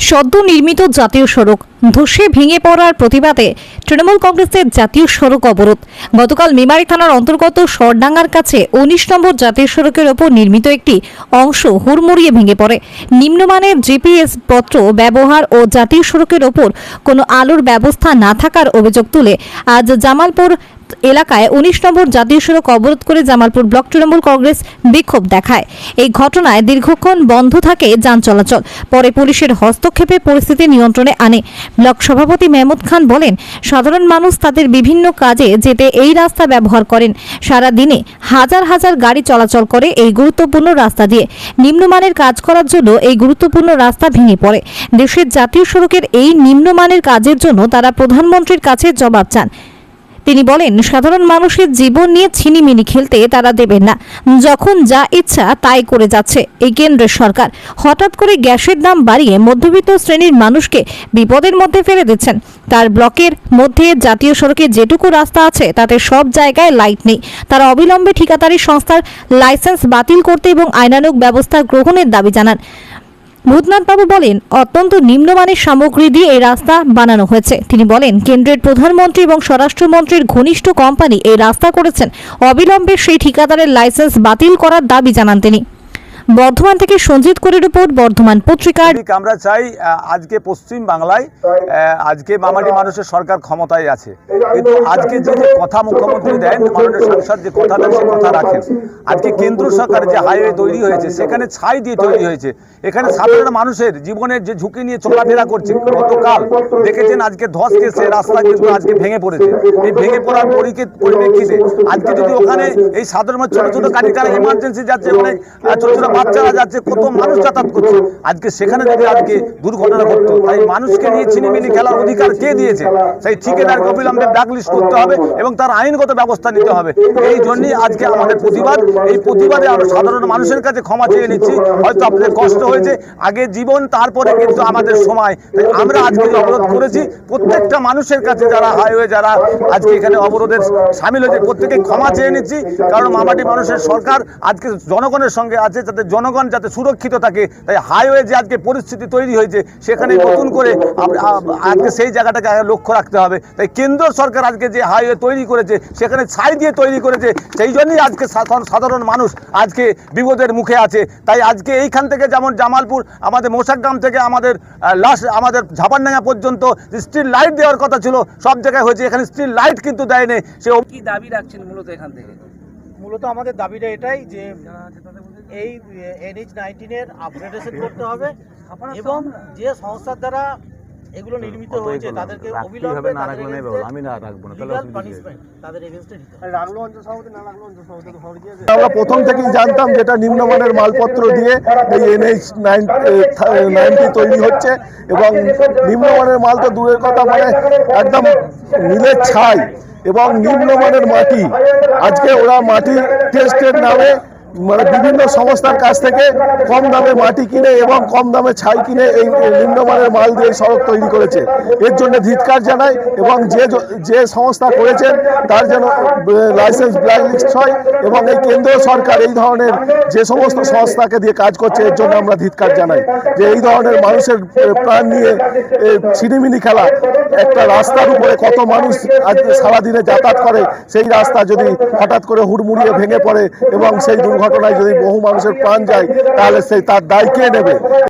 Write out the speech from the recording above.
সদ্য নির্মিত জাতীয় সড়ক ধসে ভেঙে পড়ার প্রতিবাদে তৃণমূল কংগ্রেসের জাতীয় সড়ক অবরোধ। গতকাল মেমারি থানার অন্তর্গত সরডাঙ্গার কাছে ১৯ নম্বর জাতীয় সড়কের ওপর নির্মিত একটি অংশ হুড়মুড়িয়ে ভেঙে পড়ে। নিম্নমানের জিপিএস পত্র ব্যবহার ও জাতীয় সড়কের ওপর কোনো আলোর ব্যবস্থা না থাকার অভিযোগ তুলে আজ জামালপুর এলাকায় ১৯ নম্বর জাতীয় সড়ক অবরোধ করে জামালপুর ব্লক তৃণমূল কংগ্রেস বিক্ষোভ দেখায়। এই ঘটনায় দীর্ঘক্ষণ বন্ধ থাকে যান চলাচল। পরে পুলিশের হস্তক্ষেপে পরিস্থিতি নিয়ন্ত্রণে আনে। ব্লক সভাপতি মেহমুদ খান বলেন, সাধারণ মানুষ তাদের বিভিন্ন কাজে যেতে এই রাস্তা ব্যবহার করেন। সারা দিনে হাজার হাজার গাড়ি চলাচল করে এই গুরুত্বপূর্ণ রাস্তা দিয়ে। নিম্নমানের কাজ করার জন্য এই গুরুত্বপূর্ণ রাস্তা ভেঙে পড়ে। দেশের জাতীয় সড়কের এই নিম্নমানের কাজের জন্য তারা প্রধানমন্ত্রীর কাছে জবাব চান। তিনি বলেন, সাধারণ মানুষের জীবন নিয়ে ছিনিমিনি খেলতে তারা দেবেন না। যখন যা ইচ্ছা তাই করে যাচ্ছে এই কেন্দ্রের সরকার। হঠাৎ করে গ্যাসের দাম বাড়িয়ে মধ্যবিত্ত শ্রেণীর মানুষকে বিপদের মধ্যে ফেলে দিচ্ছেন। তার ব্লকের মধ্যে জাতীয় সড়কে যেটুকু রাস্তা আছে তাতে সব জায়গায় লাইট নেই। তারা অবিলম্বে ঠিকাদারি সংস্থার লাইসেন্স বাতিল করতে এবং আইনানুগ ব্যবস্থা গ্রহণের দাবি জানান। ভূতনাথবাবু বলেন, অত্যন্ত নিম্নমানের সামগ্রী দিয়ে এই রাস্তা বানানো হয়েছে। তিনি বলেন, কেন্দ্রের প্রধানমন্ত্রী এবং স্বরাষ্ট্রমন্ত্রীর ঘনিষ্ঠ কোম্পানি এই রাস্তা করেছেন। অবিলম্বে সেই ঠিকাদারের লাইসেন্স বাতিল করার দাবি জানান তিনি। বর্ধমান থেকে সঞ্জিত কোরের রিপোর্ট, বর্ধমান পত্রিকা। আমরা চাই আজকে পশ্চিম বাংলায় আজকে মামাটি মানুষের সরকার ক্ষমতায় আছে, কিন্তু আজকে যে কথা মুখ্যমন্ত্রী দেন, মাননীয় সাংসদ যে কথা দেন সে কথা রাখেন। আজকে কেন্দ্র সরকারের যে হাইওয়ে তৈরি হয়েছে সেখানে ছাই দিয়ে তৈরি হয়েছে। এখানে সাধারণ মানুষের জীবনের যে ঝুঁকি নিয়ে চলাফেরা করছে, গতকাল দেখেছেন আজকে ধস গেছে, রাস্তা কিন্তু আজকে ভেঙে পড়েছে। এই ভেঙে পড়ার পরিপ্রেক্ষিতে আজকে যদি ওখানে এই সাধারণ ছোট ছোট গাড়ি যারা ইমার্জেন্সি যাচ্ছে, অনেক ছোট ছোট বাচ্চারা যাচ্ছে, কত মানুষ যাতায়াত করছে, আজকে সেখানে যদি আজকে দুর্ঘটনা ঘটতো, তাই মানুষকে নিয়ে ছিনিমিনি খেলার অধিকার কে দিয়েছে? সেই ঠিকাদারকে অবিলম্বে ব্ল্যাকলিস্ট করতে হবে এবং তার আইনগত ব্যবস্থা নিতে হবে। এই জন্যই আজকে আমাদের প্রতিবাদ। এই প্রতিবাদে আমরা সাধারণ মানুষের কাছে ক্ষমা চেয়ে নিচ্ছি। হয়তো আপনাদের কষ্ট হয়েছে, আগে জীবন তারপরে কিন্তু আমাদের সময়। তাই আমরা আজকে অবরোধ করেছি। প্রত্যেকটা মানুষের কাছে যারা হাইওয়ে যারা আজকে এখানে অবরোধে সামিল হয়েছে প্রত্যেকে ক্ষমা চেয়ে নিচ্ছি। কারণ মামাটি মানুষের সরকার আজকে জনগণের সঙ্গে আছে, যাতে জনগণ যাতে সুরক্ষিত থাকে। তাই হাইওয়ে যে আজকে পরিস্থিতি তৈরি হয়েছে সেখানে নতুন করে আজকে সেই জায়গাটাকে লক্ষ্য রাখতে হবে। তাই কেন্দ্র সরকার আজকে যে হাইওয়ে তৈরি করেছে সেখানে ছাই দিয়ে তৈরি করেছে, সেই জন্যই আজকে সাধারণ মানুষ আজকে বিপদের মুখে আছে। তাই আজকে এইখান থেকে যেমন জামালপুর আমাদের মোশাকগ্রাম থেকে আমাদের ঝাপানডাঙ্গা পর্যন্ত স্ট্রিট লাইট দেওয়ার কথা ছিল, সব জায়গায় হয়েছে, এখানে স্ট্রিট লাইট কিন্তু দেয়নি। সে কি দাবি রাখছেন মূলত এখান থেকে? মূলত আমাদের দাবিটা এটাই যে এই NH-19 এর আপগ্রেডেশন করতে হবে এবং যে সংস্থার দ্বারা এগুলো নির্মিত হয়েছে তাদেরকে অবিলম্বে আমরা প্রথম থেকেই জানতাম যেটা নিম্নমানের মালপত্র দিয়ে এই NH-90 তৈরি হচ্ছে এবং নিম্নমানের মাল তো দূরের কথা, মানে একদম নীলের ছাই এবং নিম্নমানের মাটি। আজকে ওরা মাটি টেস্টের নামে মানে বিভিন্ন সংস্থার কাছ থেকে কম দামে মাটি কিনে এবং কম দামে ছাই কিনে এই নিম্নমানের মাল দিয়ে সড়ক তৈরি করেছে। এর জন্য ধিক্কার জানাই এবং যে সংস্থা করেছেন তার যেন লাইসেন্স ব্ল্যাকলিস্ট হয় এবং এই কেন্দ্রীয় সরকার এই ধরনের যে সমস্ত সংস্থাকে দিয়ে কাজ করছে এর জন্য আমরা ধিক্কার জানাই। যে এই ধরনের মানুষের প্রাণ নিয়ে ছিনিমিনি খেলা, একটা রাস্তার উপরে কত মানুষ আজকে সারাদিনে যাতায়াত করে, সেই রাস্তা যদি হঠাৎ করে হুড়মুড়িয়ে ভেঙে পড়ে এবং সেই দুর্ঘটনায় যদি বহু মানুষের প্রাণ যায়, তাহলে তার দায় কে নেবে?